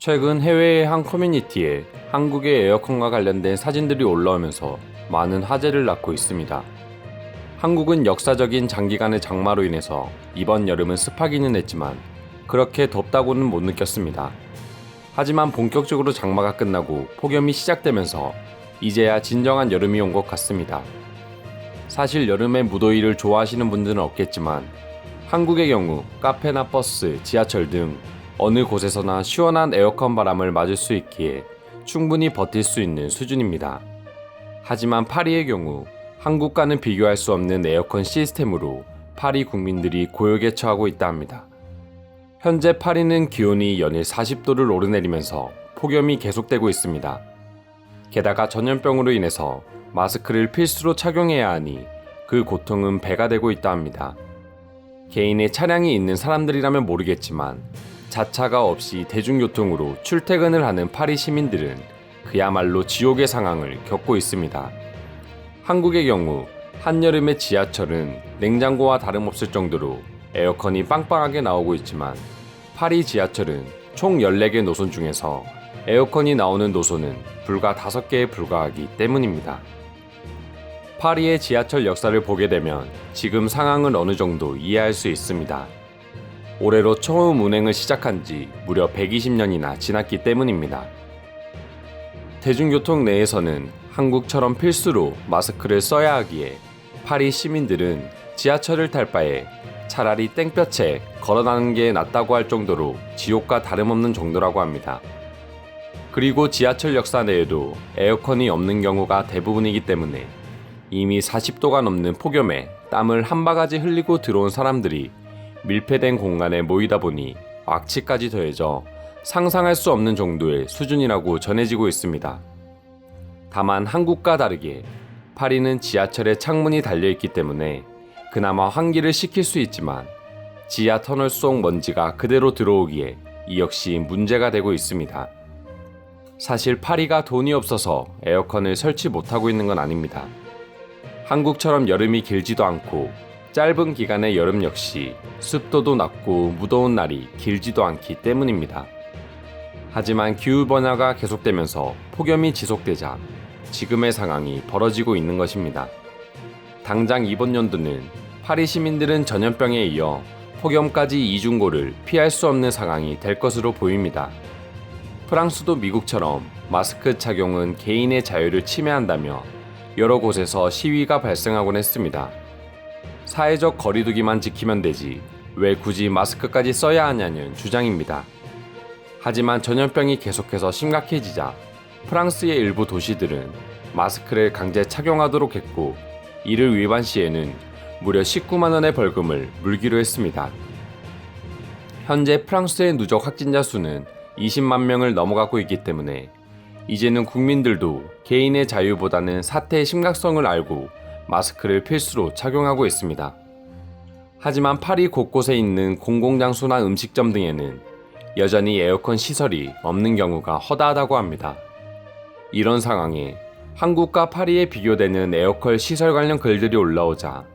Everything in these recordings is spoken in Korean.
최근 해외의 한 커뮤니티에 한국의 에어컨과 관련된 사진들이 올라오면서 많은 화제를 낳고 있습니다. 한국은 역사적인 장기간의 장마로 인해서 이번 여름은 습하기는 했지만 그렇게 덥다고는 못 느꼈습니다. 하지만 본격적으로 장마가 끝나고 폭염이 시작되면서 이제야 진정한 여름이 온 것 같습니다. 사실 여름의 무더위를 좋아하시는 분들은 없겠지만 한국의 경우 카페나 버스, 지하철 등 어느 곳에서나 시원한 에어컨 바람을 맞을 수 있기에 충분히 버틸 수 있는 수준입니다. 하지만 파리의 경우 한국과는 비교할 수 없는 에어컨 시스템으로 파리 국민들이 고역에 처하고 있다 합니다. 현재 파리는 기온이 연일 40도를 오르내리면서 폭염이 계속되고 있습니다. 게다가 전염병으로 인해서 마스크를 필수로 착용해야 하니 그 고통은 배가 되고 있다 합니다. 개인의 차량이 있는 사람들이라면 모르겠지만 자차가 없이 대중교통으로 출퇴근을 하는 파리 시민들은 그야말로 지옥의 상황을 겪고 있습니다. 한국의 경우 한여름의 지하철은 냉장고와 다름없을 정도로 에어컨이 빵빵하게 나오고 있지만 파리 지하철은 총 14개 노선 중에서 에어컨이 나오는 노선은 불과 5개에 불과하기 때문입니다. 파리의 지하철 역사를 보게 되면 지금 상황을 어느 정도 이해할 수 있습니다. 올해로 처음 운행을 시작한 지 무려 120년이나 지났기 때문입니다. 대중교통 내에서는 한국처럼 필수로 마스크를 써야 하기에 파리 시민들은 지하철을 탈 바에 차라리 땡볕에 걸어가는 게 낫다고 할 정도로 지옥과 다름없는 정도라고 합니다. 그리고 지하철 역사 내에도 에어컨이 없는 경우가 대부분이기 때문에 이미 40도가 넘는 폭염에 땀을 한 바가지 흘리고 들어온 사람들이 밀폐된 공간에 모이다 보니 악취까지 더해져 상상할 수 없는 정도의 수준이라고 전해지고 있습니다. 다만 한국과 다르게 파리는 지하철에 창문이 달려있기 때문에 그나마 환기를 시킬 수 있지만 지하 터널 속 먼지가 그대로 들어오기에 이 역시 문제가 되고 있습니다. 사실 파리가 돈이 없어서 에어컨을 설치 못하고 있는 건 아닙니다. 한국처럼 여름이 길지도 않고 짧은 기간의 여름 역시 습도도 낮고 무더운 날이 길지도 않기 때문입니다. 하지만 기후변화가 계속되면서 폭염이 지속되자 지금의 상황이 벌어지고 있는 것입니다. 당장 이번 연도는 파리 시민들은 전염병에 이어 폭염까지 이중고를 피할 수 없는 상황이 될 것으로 보입니다. 프랑스도 미국처럼 마스크 착용은 개인의 자유를 침해한다며 여러 곳에서 시위가 발생하곤 했습니다. 사회적 거리두기만 지키면 되지 왜 굳이 마스크까지 써야 하냐는 주장입니다. 하지만 전염병이 계속해서 심각해지자 프랑스의 일부 도시들은 마스크를 강제 착용하도록 했고 이를 위반 시에는 무려 19만 원의 벌금을 물기로 했습니다. 현재 프랑스의 누적 확진자 수는 20만 명을 넘어가고 있기 때문에 이제는 국민들도 개인의 자유보다는 사태의 심각성을 알고 마스크를 필수로 착용하고 있습니다. 하지만 파리 곳곳에 있는 공공장소나 음식점 등에는 여전히 에어컨 시설이 없는 경우가 허다하다고 합니다. 이런 상황에 한국과 파리에 비교되는 에어컨 시설 관련 글들이 올라오자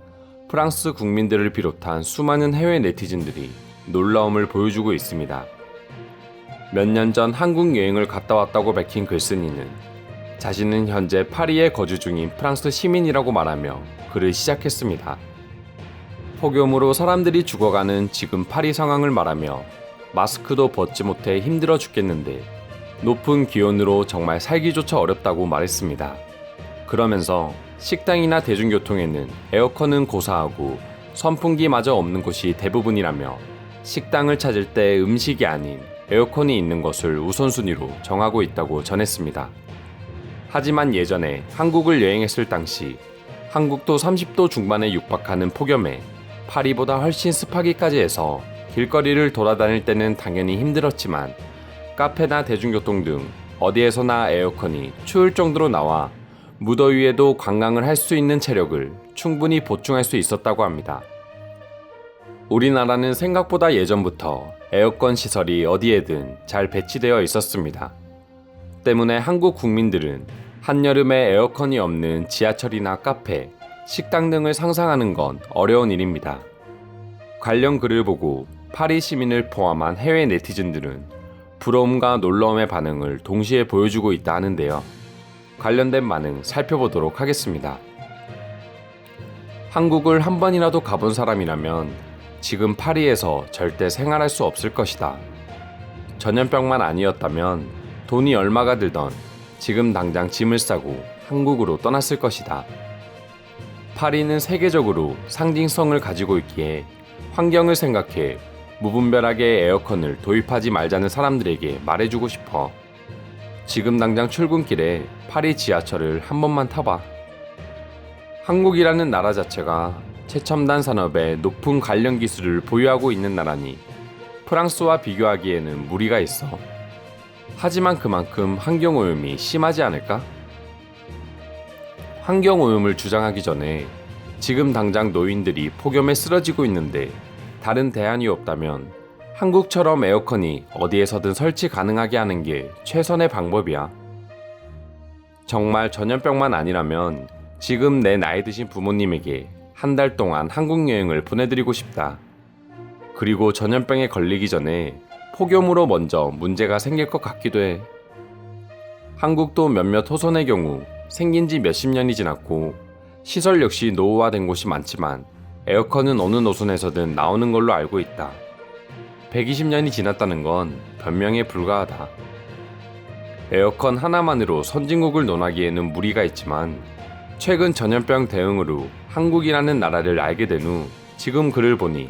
프랑스 국민들을 비롯한 수많은 해외 네티즌들이 놀라움을 보여주고 있습니다. 몇 년 전 한국 여행을 갔다 왔다고 밝힌 글쓴이는 자신은 현재 파리에 거주 중인 프랑스 시민이라고 말하며 글을 시작했습니다. 폭염으로 사람들이 죽어가는 지금 파리 상황을 말하며 마스크도 벗지 못해 힘들어 죽겠는데 높은 기온으로 정말 살기조차 어렵다고 말했습니다. 그러면서 식당이나 대중교통에는 에어컨은 고사하고 선풍기마저 없는 곳이 대부분이라며 식당을 찾을 때 음식이 아닌 에어컨이 있는 것을 우선순위로 정하고 있다고 전했습니다. 하지만 예전에 한국을 여행했을 당시 한국도 30도 중반에 육박하는 폭염에 파리보다 훨씬 습하기까지 해서 길거리를 돌아다닐 때는 당연히 힘들었지만 카페나 대중교통 등 어디에서나 에어컨이 추울 정도로 나와 무더위에도 관광을 할 수 있는 체력을 충분히 보충할 수 있었다고 합니다. 우리나라는 생각보다 예전부터 에어컨 시설이 어디에든 잘 배치되어 있었습니다. 때문에 한국 국민들은 한여름에 에어컨이 없는 지하철이나 카페, 식당 등을 상상하는 건 어려운 일입니다. 관련 글을 보고 파리 시민을 포함한 해외 네티즌들은 부러움과 놀라움의 반응을 동시에 보여주고 있다 하는데요. 관련된 반응 살펴보도록 하겠습니다. 한국을 한 번이라도 가본 사람이라면 지금 파리에서 절대 생활할 수 없을 것이다. 전염병만 아니었다면 돈이 얼마가 들던 지금 당장 짐을 싸고 한국으로 떠났을 것이다. 파리는 세계적으로 상징성을 가지고 있기에 환경을 생각해 무분별하게 에어컨을 도입하지 말자는 사람들에게 말해주고 싶어. 지금 당장 출근길에 파리 지하철을 한 번만 타봐. 한국이라는 나라 자체가 최첨단 산업에 높은 관련 기술을 보유하고 있는 나라니 프랑스와 비교하기에는 무리가 있어. 하지만 그만큼 환경오염이 심하지 않을까? 환경오염을 주장하기 전에 지금 당장 노인들이 폭염에 쓰러지고 있는데 다른 대안이 없다면 한국처럼 에어컨이 어디에서든 설치 가능하게 하는 게 최선의 방법이야. 정말 전염병만 아니라면 지금 내 나이 드신 부모님에게 한 달 동안 한국 여행을 보내드리고 싶다. 그리고 전염병에 걸리기 전에 폭염으로 먼저 문제가 생길 것 같기도 해. 한국도 몇몇 호선의 경우 생긴 지 몇십 년이 지났고 시설 역시 노후화된 곳이 많지만 에어컨은 어느 노선에서든 나오는 걸로 알고 있다. 120년이 지났다는 건 변명에 불과하다. 에어컨 하나만으로 선진국을 논하기에는 무리가 있지만 최근 전염병 대응으로 한국이라는 나라를 알게 된 후 지금 글을 보니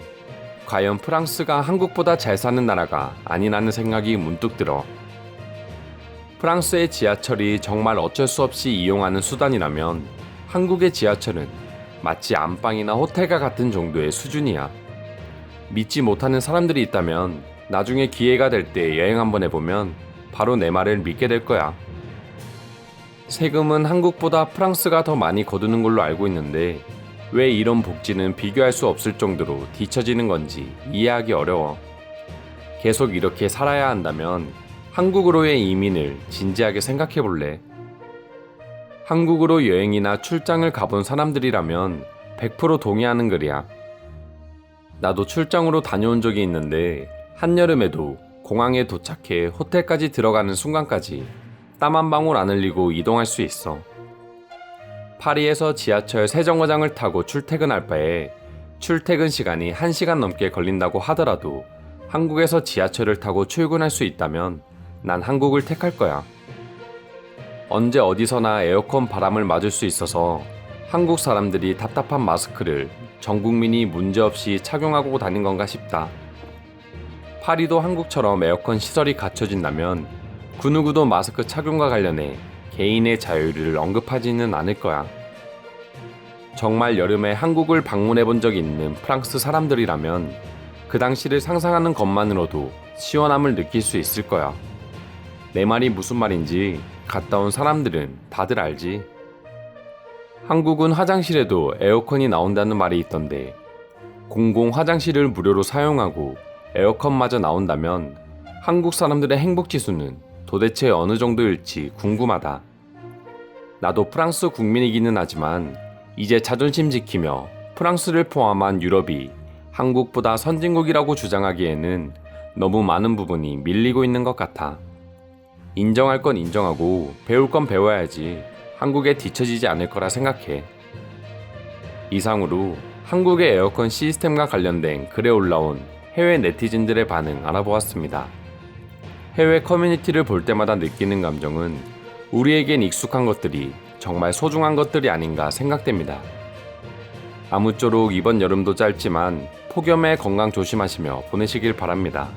과연 프랑스가 한국보다 잘 사는 나라가 아니라는 생각이 문득 들어. 프랑스의 지하철이 정말 어쩔 수 없이 이용하는 수단이라면 한국의 지하철은 마치 안방이나 호텔과 같은 정도의 수준이야. 믿지 못하는 사람들이 있다면 나중에 기회가 될 때 여행 한번 해보면 바로 내 말을 믿게 될 거야. 세금은 한국보다 프랑스가 더 많이 거두는 걸로 알고 있는데 왜 이런 복지는 비교할 수 없을 정도로 뒤처지는 건지 이해하기 어려워. 계속 이렇게 살아야 한다면 한국으로의 이민을 진지하게 생각해 볼래? 한국으로 여행이나 출장을 가본 사람들이라면 100% 동의하는 글이야. 나도 출장으로 다녀온 적이 있는데 한여름에도 공항에 도착해 호텔까지 들어가는 순간까지 땀 한 방울 안 흘리고 이동할 수 있어. 파리에서 지하철 세정거장을 타고 출퇴근할 바에 출퇴근 시간이 1시간 넘게 걸린다고 하더라도 한국에서 지하철을 타고 출근할 수 있다면 난 한국을 택할 거야. 언제 어디서나 에어컨 바람을 맞을 수 있어서 한국 사람들이 답답한 마스크를 전 국민이 문제없이 착용하고 다닌 건가 싶다. 파리도 한국처럼 에어컨 시설이 갖춰진다면 그 누구도 마스크 착용과 관련해 개인의 자유를 언급하지는 않을 거야. 정말 여름에 한국을 방문해 본 적이 있는 프랑스 사람들이라면 그 당시를 상상하는 것만으로도 시원함을 느낄 수 있을 거야. 내 말이 무슨 말인지 갔다 온 사람들은 다들 알지. 한국은 화장실에도 에어컨이 나온다는 말이 있던데 공공 화장실을 무료로 사용하고 에어컨마저 나온다면 한국 사람들의 행복지수는 도대체 어느 정도일지 궁금하다. 나도 프랑스 국민이기는 하지만 이제 자존심 지키며 프랑스를 포함한 유럽이 한국보다 선진국이라고 주장하기에는 너무 많은 부분이 밀리고 있는 것 같아. 인정할 건 인정하고 배울 건 배워야지 한국에 뒤처지지 않을 거라 생각해. 이상으로 한국의 에어컨 시스템과 관련된 글에 올라온 해외 네티즌들의 반응 알아보았습니다. 해외 커뮤니티를 볼 때마다 느끼는 감정은 우리에겐 익숙한 것들이 정말 소중한 것들이 아닌가 생각됩니다. 아무쪼록 이번 여름도 짧지만 폭염에 건강 조심하시며 보내시길 바랍니다.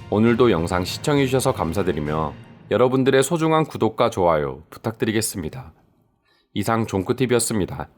오늘도 영상 시청해주셔서 감사드리며 여러분들의 소중한 구독과 좋아요 부탁드리겠습니다. 이상 종크TV였습니다.